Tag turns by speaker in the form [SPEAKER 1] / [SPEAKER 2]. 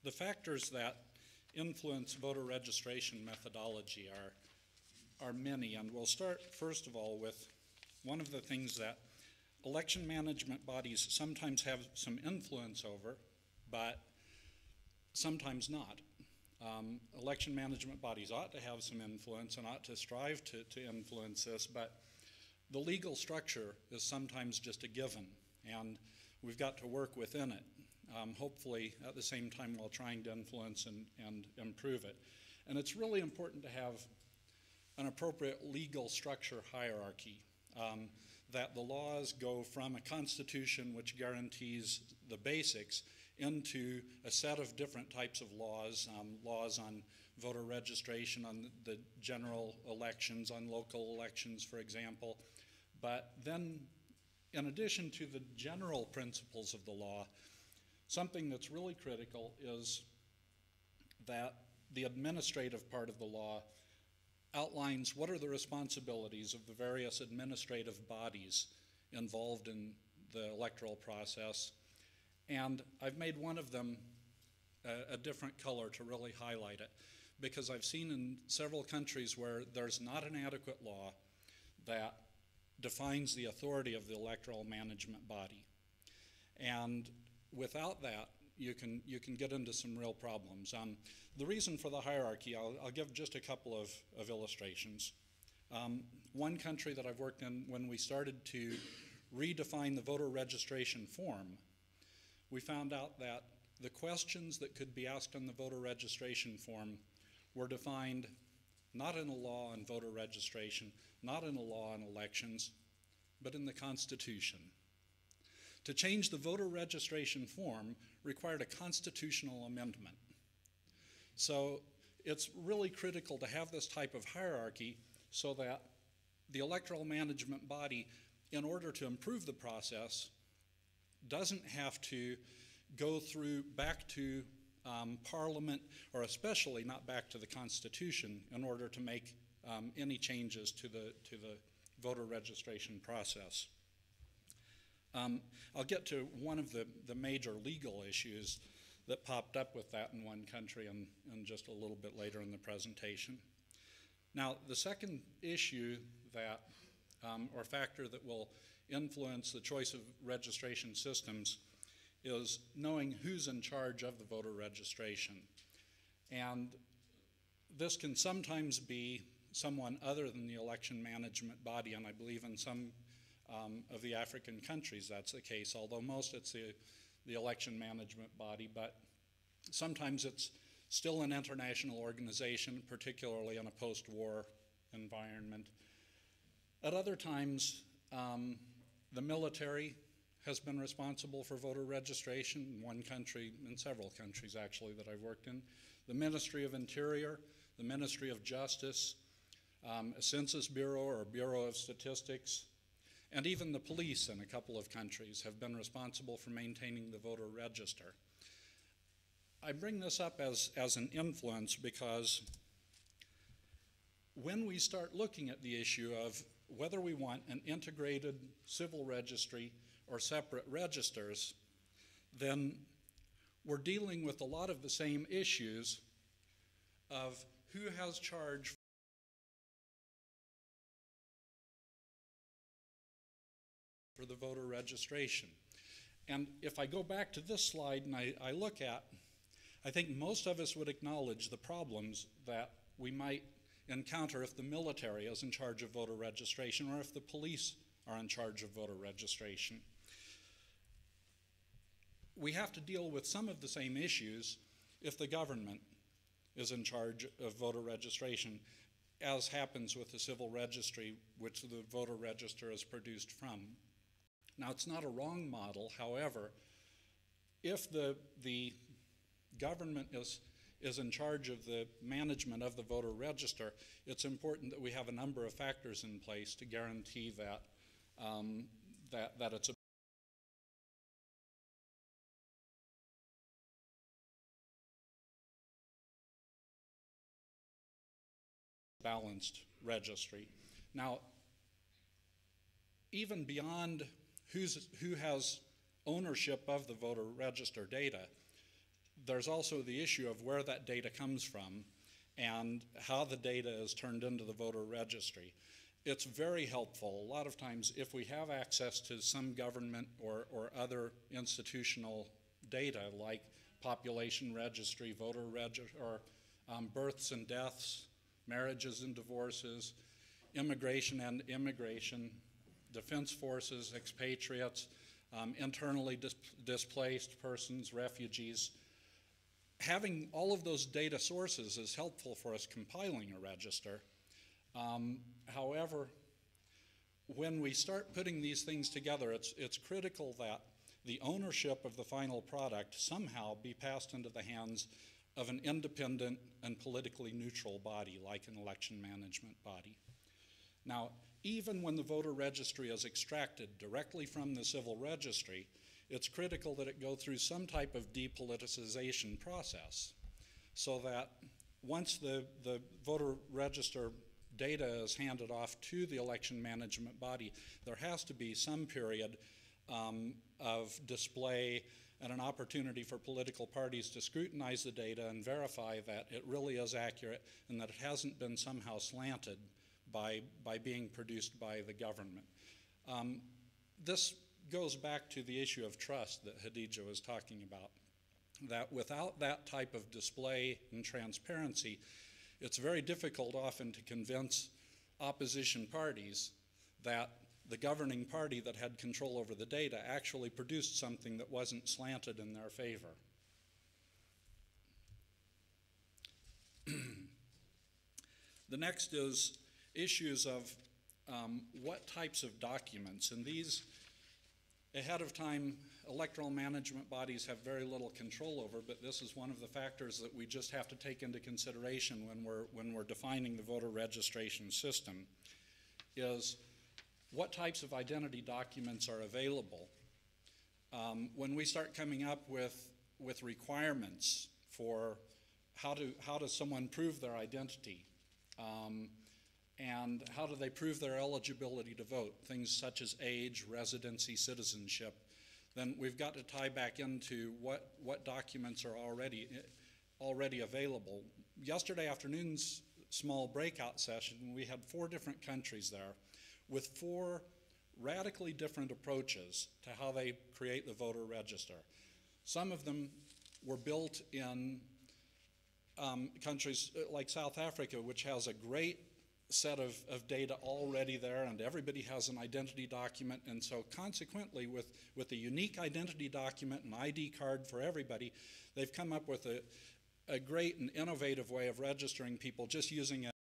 [SPEAKER 1] the factors that influence voter registration methodology are many, and we'll start first of all with one of the things that election management bodies sometimes have some influence over, but sometimes not. Election management bodies ought to have some influence and ought to strive to influence this, but the legal structure is sometimes just a given, and we've got to work within it, hopefully at the same time while trying to influence and improve it. And it's really important to have an appropriate legal structure hierarchy, that the laws go from a constitution which guarantees the basics into a set of different types of laws, laws on voter registration, on the general elections, on local elections, for example. But then, in addition to the general principles of the law, something that's really critical is that the administrative part of the law outlines what are the responsibilities of the various administrative bodies involved in the electoral process. And I've made one of them a different color to really highlight it, because I've seen in several countries where there's not an adequate law that defines the authority of the electoral management body. And without that, you can get into some real problems. The reason for the hierarchy, I'll give just a couple of illustrations. One country that I've worked in, when we started to redefine the voter registration form, we found out that the questions that could be asked on the voter registration form were defined not in a law on voter registration, not in a law on elections, but in the Constitution. To change the voter registration form required a constitutional amendment. So it's really critical to have this type of hierarchy so that the electoral management body, in order to improve the process, doesn't have to go through back to Parliament, or especially not back to the Constitution, in order to make any changes to the voter registration process. I'll get to one of the major legal issues that popped up with that in one country and just a little bit later in the presentation. Now, the second issue that, or factor that will influence the choice of registration systems is knowing who's in charge of the voter registration. And this can sometimes be someone other than the election management body, and I believe in some of the African countries that's the case, although most it's the election management body, but sometimes it's still an international organization, particularly in a post-war environment. At other times, the military has been responsible for voter registration in one country, in several countries actually that I've worked in. The Ministry of Interior, the Ministry of Justice, a Census Bureau or Bureau of Statistics, and even the police in a couple of countries have been responsible for maintaining the voter register. I bring this up as an influence because when we start looking at the issue of whether we want an integrated civil registry or separate registers, then we're dealing with a lot of the same issues of who has charge for the voter registration. And if I go back to this slide and I look at, I think most of us would acknowledge the problems that we might encounter if the military is in charge of voter registration or if the police are in charge of voter registration. We have to deal with some of the same issues if the government is in charge of voter registration, as happens with the civil registry, which the voter register is produced from. Now, it's not a wrong model. However, if the government is in charge of the management of the voter register, it's important that we have a number of factors in place to guarantee that, that it's a balanced registry. Now, even beyond who has ownership of the voter register data, there's also the issue of where that data comes from and how the data is turned into the voter registry. It's very helpful. A lot of times, if we have access to some government or other institutional data like population registry, voter registry, or births and deaths, marriages and divorces, immigration and immigration, defense forces, expatriates, internally displaced persons, refugees. Having all of those data sources is helpful for us compiling a register. However, when we start putting these things together, it's critical that the ownership of the final product somehow be passed into the hands of an independent and politically neutral body, like an election management body. Now, even when the voter registry is extracted directly from the civil registry, it's critical that it go through some type of depoliticization process, so that once the voter register data is handed off to the election management body, there has to be some period of display and an opportunity for political parties to scrutinize the data and verify that it really is accurate and that it hasn't been somehow slanted by being produced by the government. This goes back to the issue of trust that Khadija was talking about, that without that type of display and transparency, it's very difficult often to convince opposition parties that the governing party that had control over the data actually produced something that wasn't slanted in their favor. The next is issues of what types of documents, and these ahead of time electoral management bodies have very little control over, but this is one of the factors that we just have to take into consideration when we're defining the voter registration system, is what types of identity documents are available. When we start coming up with requirements for how does someone prove their identity, and how do they prove their eligibility to vote, things such as age, residency, citizenship, then we've got to tie back into what documents are already available. Yesterday afternoon's small breakout session, we had 4 different countries there with 4 radically different approaches to how they create the voter register. Some of them were built in countries like South Africa, which has a great set of data already there, and everybody has an identity document, and so consequently with a unique identity document and ID card for everybody, they've come up with a great and innovative way of registering people just using